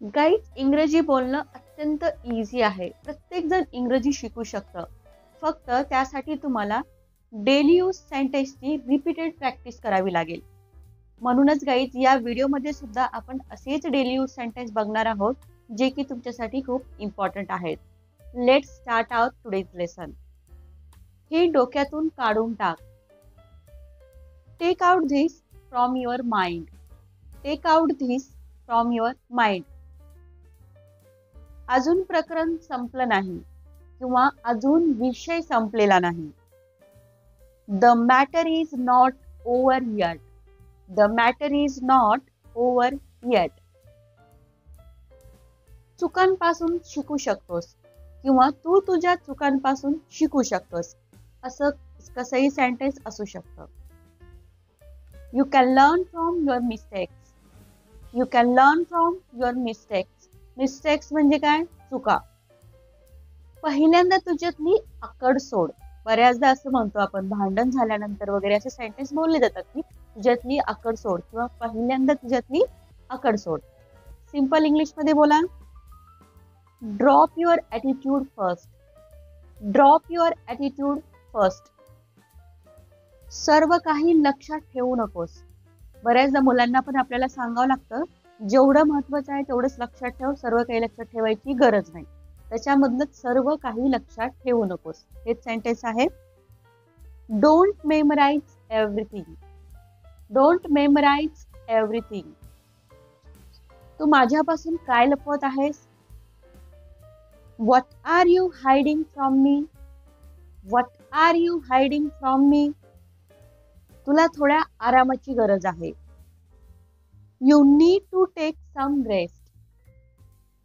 Guys, इंग्रजी बोलणं अत्यंत इझी आहे. प्रत्येक जण इंग्रजी शिकू शकतं. फक्त त्यासाठी तुम्हाला डेली यूज सेंटेन्सची रिपीटेड प्रॅक्टिस करावी लागेल. म्हणूनच गाईज, या व्हिडिओमध्ये सुद्धा आपण असेच डेली यूज सेंटेन्स बघणार आहोत, जे की तुमच्यासाठी खूप इम्पॉर्टंट आहेत. Let's start our today's lesson. हे डोक्यातून काढून टाक. Take out this from your mind. Take out this from your mind. अजून प्रकरण संपलं नाही किंवा अजून विषय संपलेला नाही. The matter is not over yet. The matter is not over yet. चुकांपासून शिकू शकतोस किंवा तू तुझ्या चुकांपासून शिकू शकतोस, असं कसंही सेंटेन्स असू शकतं. You can learn from your mistakes. You can learn from your mistakes. Mistakes म्हणजे काय? चुका. पहिल्यांदा तुझ्यातली आकड सोड. बऱ्याचदा असं म्हणतो आपण, भांडण झाल्यानंतर वगैरे असे सेंटेन्स बोलले जातात की तुझ्यातली आकड सोड किंवा पहिल्यांदा तुझ्यातली आकड सोड. सिंपल इंग्लिश मध्ये बोला. Drop your attitude first. Drop your attitude first. सर्व काही लक्षात ठेवू नकोस. बऱ्याचदा मुलांना पण आपल्याला सांगावं लागतं, जेवढं महत्वाचं आहे तेवढंच लक्षात ठेव, सर्व काही लक्षात ठेवायची गरज नाही. त्याच्यामधलं सर्व काही लक्षात ठेवू नकोस. हेच सेंटेन्स आहे. Don't memorise everything. Don't memorise everything. तू माझ्यापासून काय लपवत आहेस? What are you hiding from me? What are you hiding from me? तुला थोड्या आरामाची गरज आहे. You need to take some rest.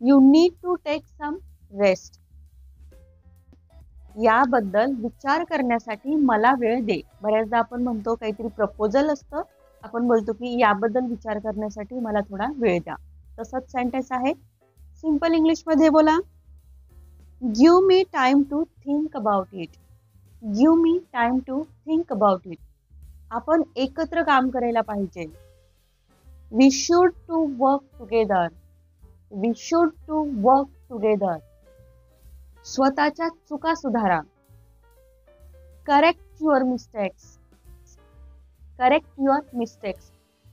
You need to take some rest. याबद्दल विचार करण्यासाठी मला वेळ दे. बऱ्याचदा आपण म्हणतो, काहीतरी प्रपोजल असतं, आपण बोलतो की याबद्दल विचार करण्यासाठी मला थोडा वेळ द्या. तसंच सेंटेन्स आहे. सिंपल इंग्लिश मध्ये बोला. Give me time to think about it. Give me time to think about it. आपण एकत्र काम करायला पाहिजे. We should to work together. We should to work together. स्वतःच्या चुका सुधारा. Correct your mistakes. Correct your mistakes.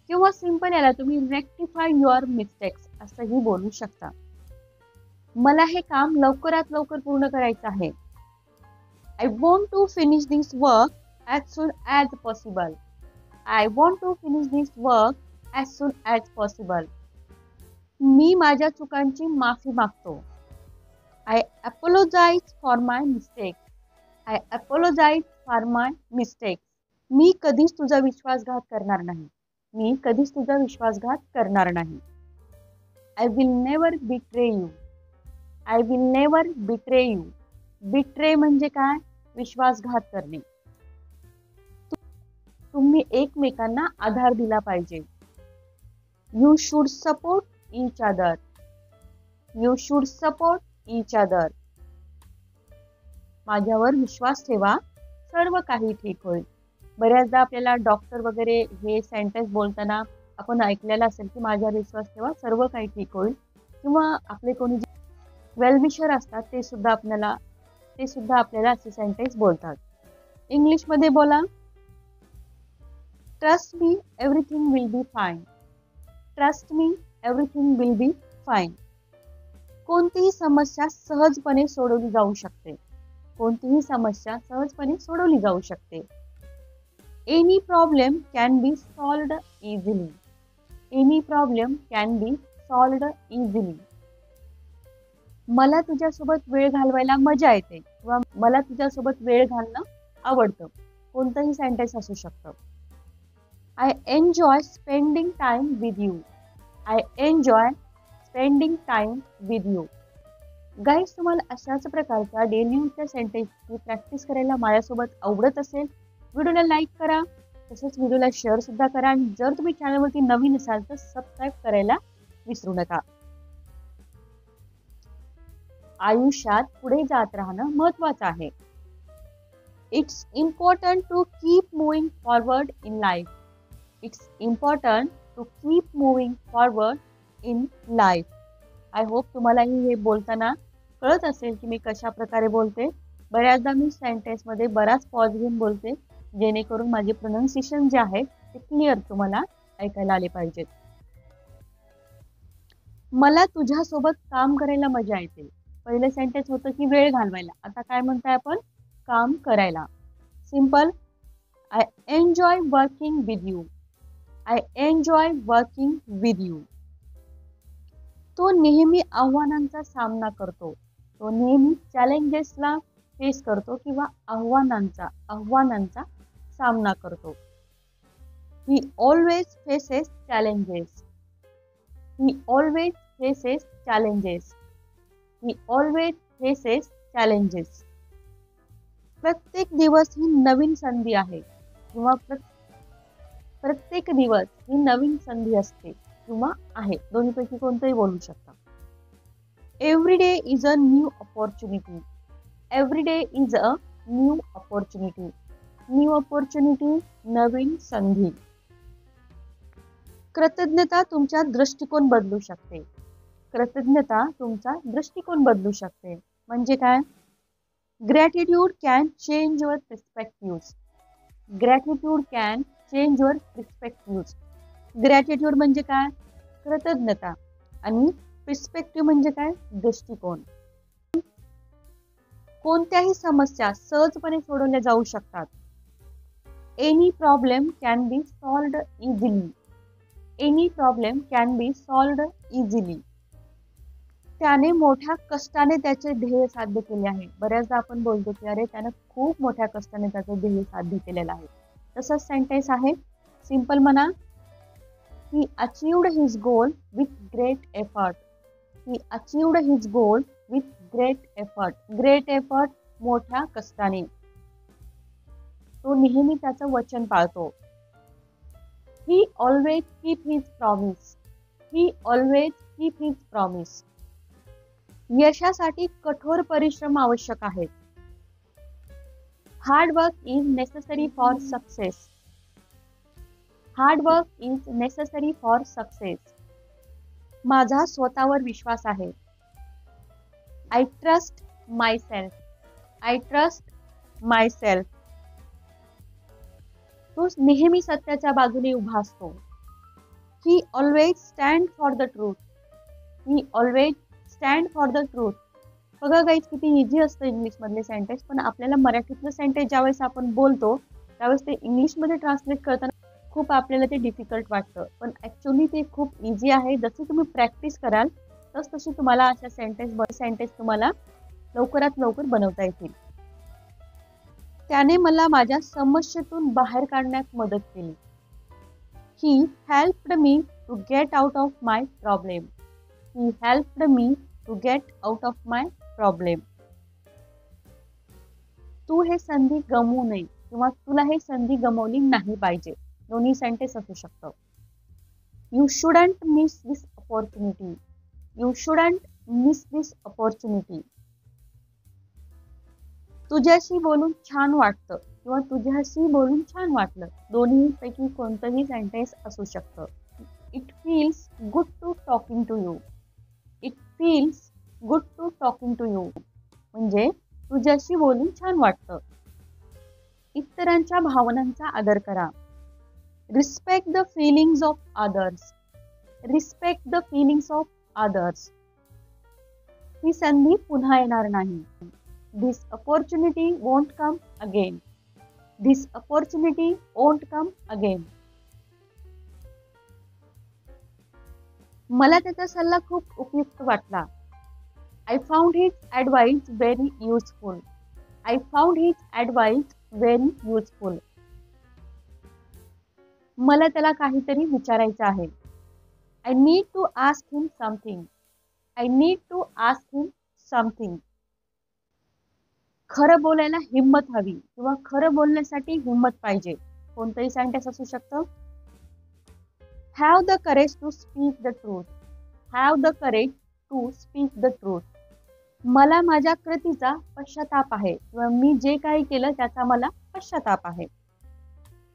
किंवा सिंपल याला तुम्ही rectify your mistakes असंही बोलू शकता. मला हे काम लवकरात लवकर पूर्ण करायचं आहे. I want to finish this work as soon as possible. I want to finish this work as soon as possible. मी माझ्या चुकांची माफी मागतो. I apologize for my mistakes. I apologize for my mistakes. मी कधीच तुझा विश्वासघात करणार नाही. मी कधीच तुझा विश्वासघात करणार नाही. I will never betray you. I will never betray you. Betray म्हणजे काय? विश्वासघात करणे. तुम्ही एकमेकांना आधार दिला पाहिजे. You should support each other. You should support each other. माझ्यावर विश्वास ठेवा, सर्व काही ठीक होईल. बऱ्याचदा आपल्याला डॉक्टर वगैरे हे सेंटेन्स बोलताना आपण ऐकलेलं असेल की माझ्यावर विश्वास ठेवा, सर्व काही ठीक होईल. किंवा आपले कोणी वेलविशर असतात ते सुद्धा आपल्याला असे सेंटेन्स बोलतात. इंग्लिश मध्ये बोला. Trust me, everything will be fine. Trust me, everything will be fine. कोणतीही समस्या सहजपणे सोडवली जाऊ शकते. कोणतीही समस्या सहजपणे सोडवली जाऊ शकते. Any problem can be solved easily. Any problem can be solved easily. मला तुझ्यासोबत वेळ घालवायला मजा येते किंवा मला तुझ्यासोबत वेळ घालणं आवडतं. कोणतंही सेंटेन्स असू शकतं. I enjoy spending time with you. I enjoy spending time with you. Guys, तुम्हाला अशाच प्रकारच्या डेली यूजच्या सेंटेन्सची प्रॅक्टिस करायला माझ्यासोबत आवडत असेल, व्हिडिओला लाईक करा, तसेच व्हिडिओला शेअर सुद्धा करा. आणि जर तुम्ही चॅनलवरती नवीन असाल तर सबस्क्राईब करायला विसरू नका. आयुष्यात पुढे जात राहणं महत्वाचं आहे. It's important to keep moving forward in life. It's important to keep moving forward in life. I hope तुम्हालाही हे बोलताना कळत असेल की मी कशा प्रकारे बोलते. बऱ्याचदा मी सेंटेन्समध्ये बराच पॉज घेऊन बोलते, जेणेकरून माझे प्रोनाउन्सिएशन जे आहे ते क्लिअर तुम्हाला ऐकायला आले पाहिजेत. मला तुझ्यासोबत काम करायला मजा येते. पहिलं सेंटेन्स होतं की वेळ घालवायला. आता काय म्हणताय आपण? काम करायला. Simple. I enjoy working with you. I enjoy working with you. तो नेहमी आव्हानांचा सामना करतो. तो नेहमी चॅलेंजेसला फेस करतो किंवा आव्हानांचा सामना करतो. ही ऑलवेज फेसेस चॅलेंजेस. ही ऑलवेज फेसेस चॅलेंजेस. ही ऑलवेज फेसेस चॅलेंजेस. प्रत्येक दिवस ही नवीन संधी आहे किंवा प्रत्येक दिवस ही नवीन संधी असते किंवा आहे. दोन्हीपैकी कोणतंही बोलू शकता. Every day is a new opportunity. Every day is a new opportunity. New opportunity, नवीन संधी. कृतज्ञता तुमचा दृष्टिकोन बदलू शकते. कृतज्ञता तुमचा दृष्टिकोन बदलू शकते. म्हणजे काय? Gratitude can change your perspective. Gratitude can change your perspective. Gratitude म्हणजे काय? कृतज्ञता. आणि पर्स्पेक्टिव्ह म्हणजे काय? दृष्टिकोन. कोणत्याही समस्या सहजपणे सोडवल्या जाऊ शकतात. Any problem can be solved easily. Any problem can be solved easily. त्याने मोठ्या कष्टाने त्याचे ध्येय साध्य केले आहे. बऱ्याचदा आपण बोलतो की अरे त्याने खूप मोठ्या कष्टाने त्याचे ध्येय साध्य केलेलं आहे. तसंच सेंटेन्स आहे. सिंपल म्हणा. He achieved his goal with great effort. He achieved his goal with great effort. Great effort, मोठ्या कष्टाने. तो नेहमी त्याचं वचन पाळतो. He always keep his promise. He always keep his promise. यशासाठी कठोर परिश्रम आवश्यक आहेत. Hard work is necessary for success. Hard work is necessary for success. माझा स्वतःवर विश्वास आहे. I trust myself. I trust myself. तो नेहमी सत्याच्या बाजूने उभा असतो. He always stand for the truth. He always stand for the truth. बघा गाईज किती इझी असतं इंग्लिश मधले सेंटेन्स, पण आपल्याला मराठीतलं सेंटेन्स ज्यावेळेस आपण बोलतो त्यावेळेस ते इंग्लिशमध्ये ट्रान्सलेट करताना खूप आपल्याला ते डिफिकल्ट वाटतं, पण ऍक्च्युली ते खूप इझी आहे. जशी तुम्ही प्रॅक्टिस कराल तशी तुम्हाला अशा सेंटेन्स तुम्हाला लवकरात लवकर बनवता येतील. त्याने मला माझ्या समस्येतून बाहेर काढण्यात मदत केली. He helped me to get out of my problem. He helped me to get out of my problem. तू हे संधी गमवू नये किंवा तुला हे संधी गमवली नाही पाहिजे. दोन्ही सेंटेन्स असू शकतं. You shouldn't miss this opportunity. You shouldn't miss this opportunity. तुझ्याशी बोलून छान वाटतं किंवा तुझ्याशी बोलून छान वाटलं. दोन्ही पैकी कोणतंही सेंटेन्स असू शकतं. It feels good to talking to you. It feels good to talking to you म्हणजे तुझ्याशी बोलून छान वाटतं. इतरांच्या भावनांचा आदर करा. Respect the feelings of others. Respect the feelings of others. ही संधी पुन्हा येणार नाही. This opportunity won't come again. This opportunity won't come again. मला त्याचा सल्ला खूप उपयुक्त वाटला. I found his advice very useful. I found his advice very useful. मला त्याला काहीतरी विचारायचं आहे. I need to ask him something. I need to ask him something. खरं बोलायला हिम्मत हवी किंवा खरं बोलण्यासाठी हिम्मत पाहिजे. कोणतंही सेंटेन्स असू शकतं. Have the courage to speak the truth. Have the courage to speak the truth. मला माझ्या कृतीचा पश्चाताप आहे किंवा मी जे काही केलं त्याचा मला पश्चाताप आहे.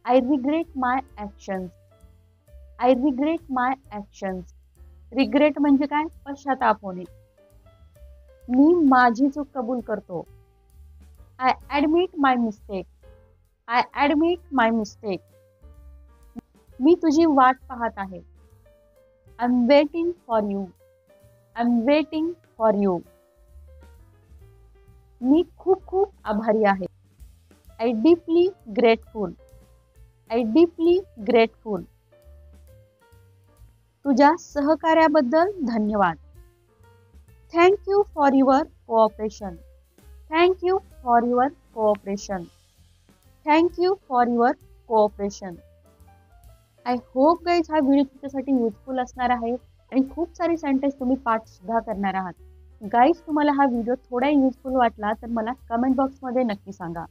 I regret my actions. I regret my actions. Regret म्हणजे काय? पश्चाताप होणे. मी माझी चूक कबूल करतो. I admit my mistake. I admit my mistake. मी तुझी वाट पाहत आहे. I am waiting for you. I am waiting for you. मी खूप खूप आभारी आहे. I deeply grateful. I deeply grateful. तुझ्या सहकार्याबद्दल धन्यवाद. Thank you for your cooperation. Thank you for your cooperation. Thank you for your cooperation. I hope guys हा video तुमच्यासाठी युजफुल असणार आहे आणि खूप सारे सेंटेन्स तुम्ही पाठ सुद्धा करणार आहात. गाईज तुम्हाला हा व्हिडिओ थोडा युजफुल वाटला तर मला कमेंट बॉक्समध्ये नक्की सांगा.